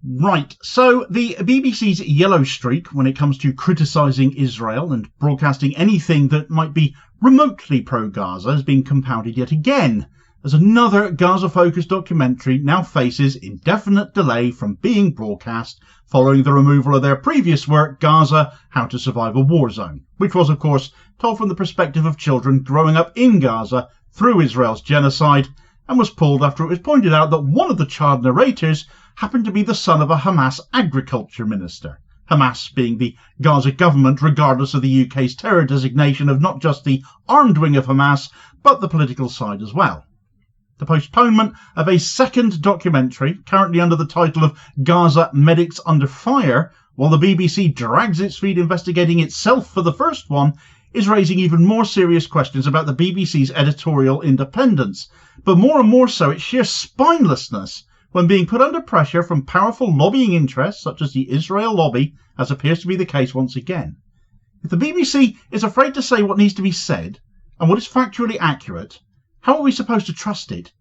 Right, so the BBC's yellow streak when it comes to criticising Israel and broadcasting anything that might be remotely pro-Gaza has been compounded yet again, as another Gaza-focused documentary now faces indefinite delay from being broadcast following the removal of their previous work, Gaza, How to Survive a Warzone, which was, of course, told from the perspective of children growing up in Gaza through Israel's genocide, and was pulled after it was pointed out that one of the child narrators happened to be the son of a Hamas agriculture minister. Hamas being the Gaza government, regardless of the UK's terror designation of not just the armed wing of Hamas, but the political side as well. The postponement of a second documentary, currently under the title of Gaza Medics Under Fire, while the BBC drags its feet investigating itself for the first one, is raising even more serious questions about the BBC's editorial independence, but more and more so its sheer spinelessness when being put under pressure from powerful lobbying interests such as the Israel lobby, as appears to be the case once again. If the BBC is afraid to say what needs to be said, and what is factually accurate, how are we supposed to trust it?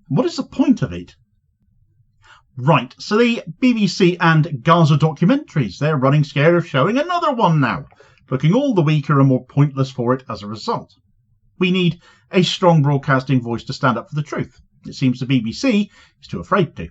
And what is the point of it? Right, so the BBC and Gaza documentaries, they're running scared of showing another one now, looking all the weaker and more pointless for it as a result. We need a strong broadcasting voice to stand up for the truth. It seems the BBC is too afraid to.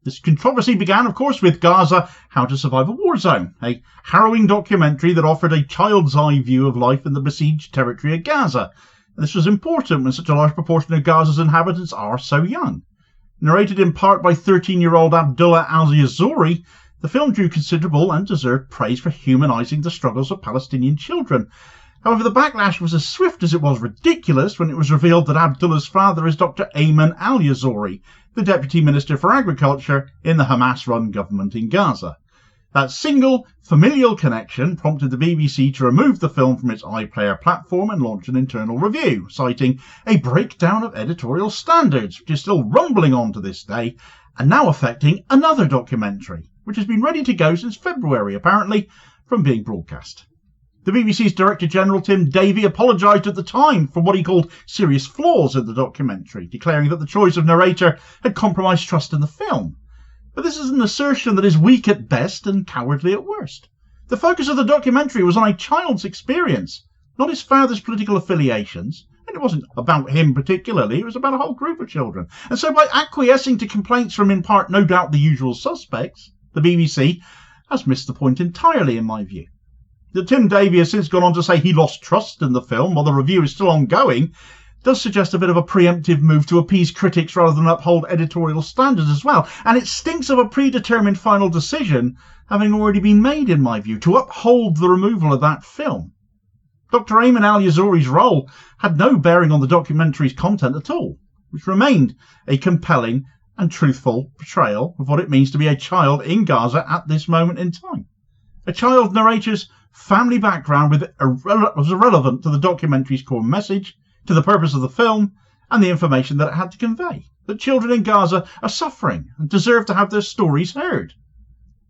This controversy began, of course, with Gaza, How to Survive a Warzone, a harrowing documentary that offered a child's eye view of life in the besieged territory of Gaza. And this was important when such a large proportion of Gaza's inhabitants are so young. Narrated in part by 13-year-old Abdullah al-Yazori, the film drew considerable and deserved praise for humanising the struggles of Palestinian children. However, the backlash was as swift as it was ridiculous when it was revealed that Abdullah's father is Dr. Ayman al-Yazori, the Deputy Minister for Agriculture in the Hamas-run government in Gaza. That single, familial connection prompted the BBC to remove the film from its iPlayer platform and launch an internal review, citing a breakdown of editorial standards, which is still rumbling on to this day, and now affecting another documentary, which has been ready to go since February, apparently, from being broadcast. The BBC's Director General Tim Davie apologised at the time for what he called serious flaws in the documentary, declaring that the choice of narrator had compromised trust in the film. But this is an assertion that is weak at best and cowardly at worst. The focus of the documentary was on a child's experience, not his father's political affiliations, and it wasn't about him particularly, it was about a whole group of children. And so by acquiescing to complaints from, in part, no doubt the usual suspects, the BBC has missed the point entirely, in my view. That Tim Davie has since gone on to say he lost trust in the film while the review is still ongoing does suggest a bit of a preemptive move to appease critics rather than uphold editorial standards as well. And it stinks of a predetermined final decision having already been made, in my view, to uphold the removal of that film. Dr. Ayman al-Yazori's role had no bearing on the documentary's content at all, which remained a compelling and truthful portrayal of what it means to be a child in Gaza at this moment in time. A child narrator's family background was irrelevant to the documentary's core message, to the purpose of the film, and the information that it had to convey, that children in Gaza are suffering and deserve to have their stories heard.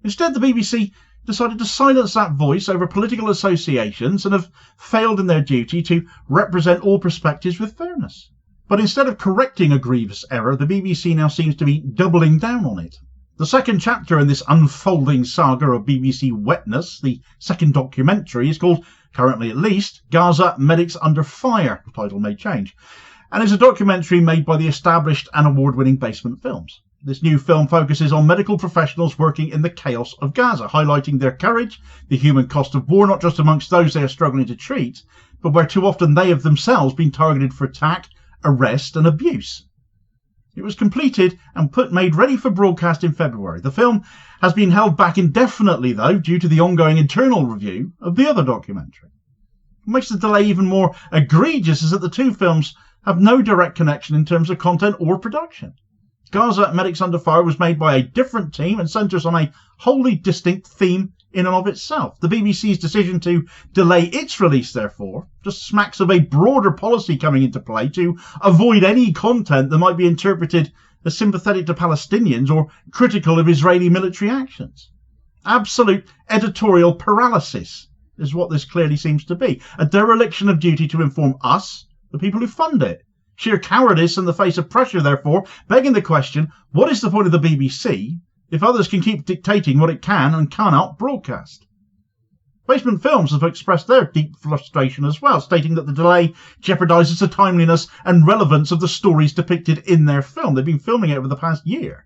Instead, the BBC decided to silence that voice over political associations and have failed in their duty to represent all perspectives with fairness. But instead of correcting a grievous error, the BBC now seems to be doubling down on it. The second chapter in this unfolding saga of BBC wetness, the second documentary, is called, currently at least, Gaza Medics Under Fire. The title may change. And is a documentary made by the established and award-winning Basement Films. This new film focuses on medical professionals working in the chaos of Gaza, highlighting their courage, the human cost of war, not just amongst those they are struggling to treat, but where too often they have themselves been targeted for attack, arrest and abuse. It was completed and made ready for broadcast in February. The film has been held back indefinitely, though, due to the ongoing internal review of the other documentary. What makes the delay even more egregious is that the two films have no direct connection in terms of content or production. Gaza Medics Under Fire was made by a different team and centres on a wholly distinct theme in and of itself. The BBC's decision to delay its release, therefore, just smacks of a broader policy coming into play to avoid any content that might be interpreted as sympathetic to Palestinians or critical of Israeli military actions. Absolute editorial paralysis is what this clearly seems to be. A dereliction of duty to inform us, the people who fund it. Sheer cowardice in the face of pressure, therefore, begging the question, what is the point of the BBC if others can keep dictating what it can and cannot broadcast. Basement Films have expressed their deep frustration as well, stating that the delay jeopardises the timeliness and relevance of the stories depicted in their film. They've been filming it over the past year.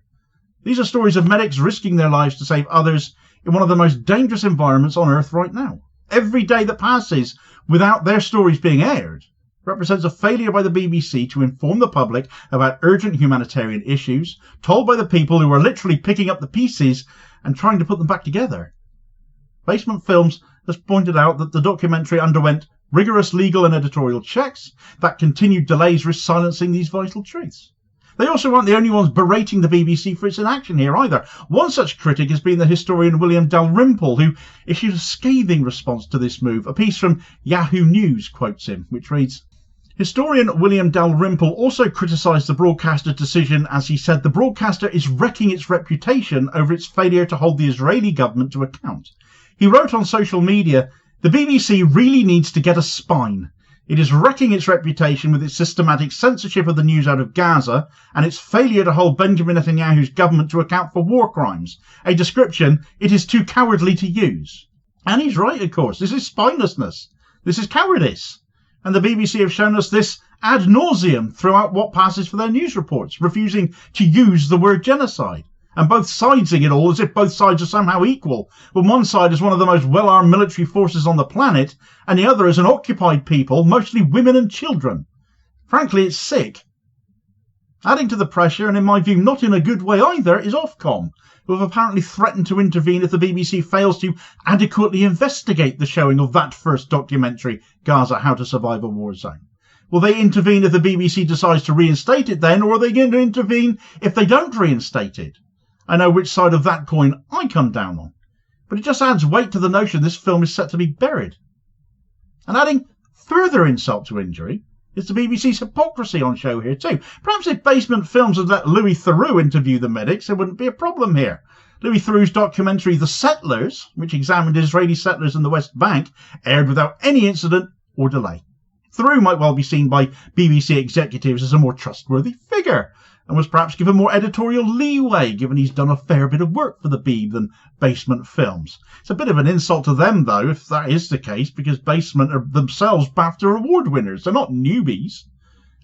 These are stories of medics risking their lives to save others in one of the most dangerous environments on Earth right now. Every day that passes without their stories being aired represents a failure by the BBC to inform the public about urgent humanitarian issues, told by the people who are literally picking up the pieces and trying to put them back together. Basement Films has pointed out that the documentary underwent rigorous legal and editorial checks, that continued delays risk silencing these vital truths. They also aren't the only ones berating the BBC for its inaction here either. One such critic has been the historian William Dalrymple, who issued a scathing response to this move. A piece from Yahoo News quotes him, which reads, "Historian William Dalrymple also criticised the broadcaster's decision as he said the broadcaster is wrecking its reputation over its failure to hold the Israeli government to account. He wrote on social media, the BBC really needs to get a spine. It is wrecking its reputation with its systematic censorship of the news out of Gaza and its failure to hold Benjamin Netanyahu's government to account for war crimes, a description it is too cowardly to use." And he's right, of course. This is spinelessness. This is cowardice. And the BBC have shown us this ad nauseum throughout what passes for their news reports, refusing to use the word genocide. And both sidesing it all as if both sides are somehow equal, when one side is one of the most well-armed military forces on the planet, and the other is an occupied people, mostly women and children. Frankly, it's sick. Adding to the pressure, and in my view not in a good way either, is Ofcom, who have apparently threatened to intervene if the BBC fails to adequately investigate the showing of that first documentary, Gaza, How to Survive a Warzone. Will they intervene if the BBC decides to reinstate it then, or are they going to intervene if they don't reinstate it? I know which side of that coin I come down on, but it just adds weight to the notion this film is set to be buried. And adding further insult to injury is the BBC's hypocrisy on show here too. Perhaps if Basement Films had let Louis Theroux interview the medics, there wouldn't be a problem here. Louis Theroux's documentary The Settlers, which examined Israeli settlers in the West Bank, aired without any incident or delay. Theroux might well be seen by BBC executives as a more trustworthy figure, and was perhaps given more editorial leeway, given he's done a fair bit of work for the Beeb than Basement Films. It's a bit of an insult to them, though, if that is the case, because Basement are themselves BAFTA award winners. They're not newbies.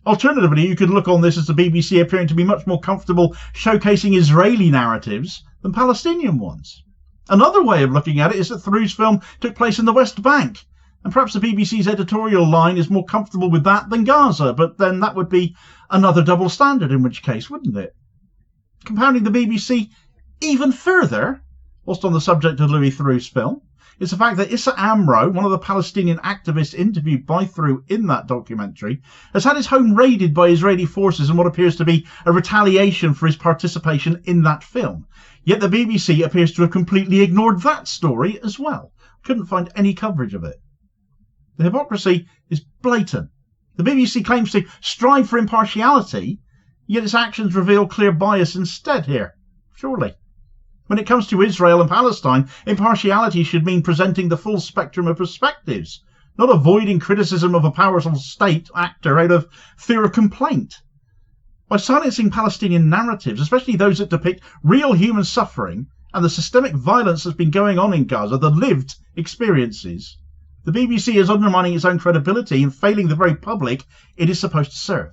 Alternatively, you could look on this as the BBC appearing to be much more comfortable showcasing Israeli narratives than Palestinian ones. Another way of looking at it is that Theroux's film took place in the West Bank, and perhaps the BBC's editorial line is more comfortable with that than Gaza, but then that would be another double standard, in which case, wouldn't it? Compounding the BBC even further, whilst on the subject of Louis Theroux's film, is the fact that Issa Amro, one of the Palestinian activists interviewed by Theroux in that documentary, has had his home raided by Israeli forces in what appears to be a retaliation for his participation in that film. Yet the BBC appears to have completely ignored that story as well. Couldn't find any coverage of it. The hypocrisy is blatant. The BBC claims to strive for impartiality, yet its actions reveal clear bias instead here, surely. When it comes to Israel and Palestine, impartiality should mean presenting the full spectrum of perspectives, not avoiding criticism of a powerful state actor out of fear of complaint. By silencing Palestinian narratives, especially those that depict real human suffering and the systemic violence that's been going on in Gaza, the lived experiences, the BBC is undermining its own credibility and failing the very public it is supposed to serve.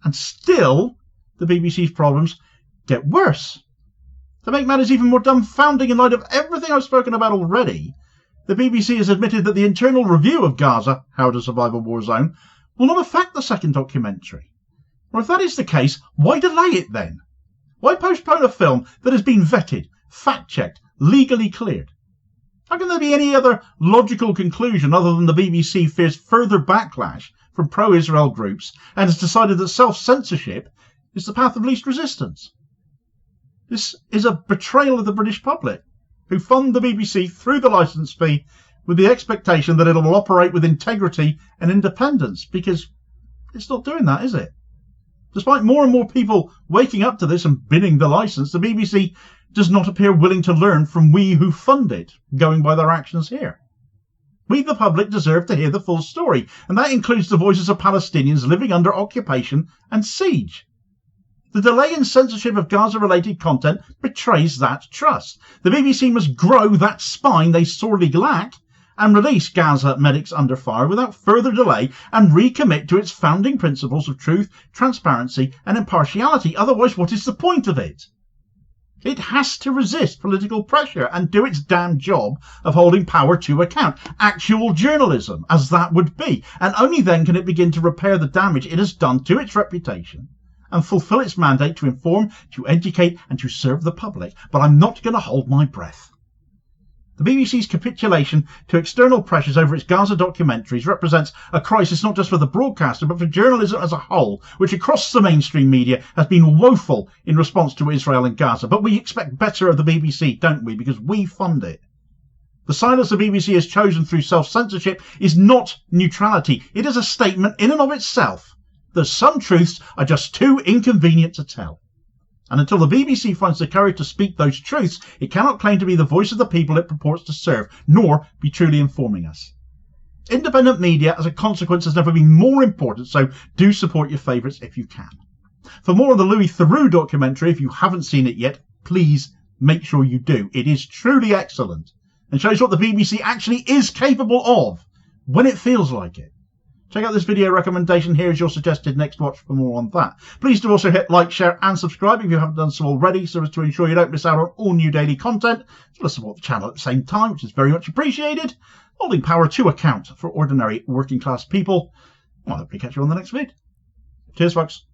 And still, the BBC's problems get worse. To make matters even more dumbfounding in light of everything I've spoken about already, the BBC has admitted that the internal review of Gaza, How to Survive a Warzone, will not affect the second documentary. Or if that is the case, why delay it then? Why postpone a film that has been vetted, fact-checked, legally cleared? How can there be any other logical conclusion other than the BBC fears further backlash from pro-Israel groups and has decided that self-censorship is the path of least resistance? This is a betrayal of the British public, who fund the BBC through the licence fee with the expectation that it will operate with integrity and independence, because it's not doing that, is it? Despite more and more people waking up to this and bidding the licence, the BBC does not appear willing to learn from we who fund it, going by their actions here. We, the public, deserve to hear the full story, and that includes the voices of Palestinians living under occupation and siege. The delay in censorship of Gaza-related content betrays that trust. The BBC must grow that spine they sorely lack and release Gaza medics under fire without further delay and recommit to its founding principles of truth, transparency and impartiality. Otherwise, what is the point of it? It has to resist political pressure and do its damn job of holding power to account. Actual journalism, as that would be. And only then can it begin to repair the damage it has done to its reputation and fulfill its mandate to inform, to educate and to serve the public. But I'm not going to hold my breath. The BBC's capitulation to external pressures over its Gaza documentaries represents a crisis not just for the broadcaster but for journalism as a whole, which across the mainstream media has been woeful in response to Israel and Gaza. But we expect better of the BBC, don't we? Because we fund it. The silence the BBC has chosen through self-censorship is not neutrality. It is a statement in and of itself that some truths are just too inconvenient to tell. And until the BBC finds the courage to speak those truths, it cannot claim to be the voice of the people it purports to serve, nor be truly informing us. Independent media, as a consequence, has never been more important, so do support your favourites if you can. For more on the Louis Theroux documentary, if you haven't seen it yet, please make sure you do. It is truly excellent and shows what the BBC actually is capable of when it feels like it. Check out this video recommendation. Here is your suggested next watch for more on that. Please do also hit like, share and subscribe if you haven't done so already, so as to ensure you don't miss out on all new daily content, as well as support the channel at the same time, which is very much appreciated, holding power to account for ordinary working class people. I'll hopefully catch you on the next vid. Cheers folks.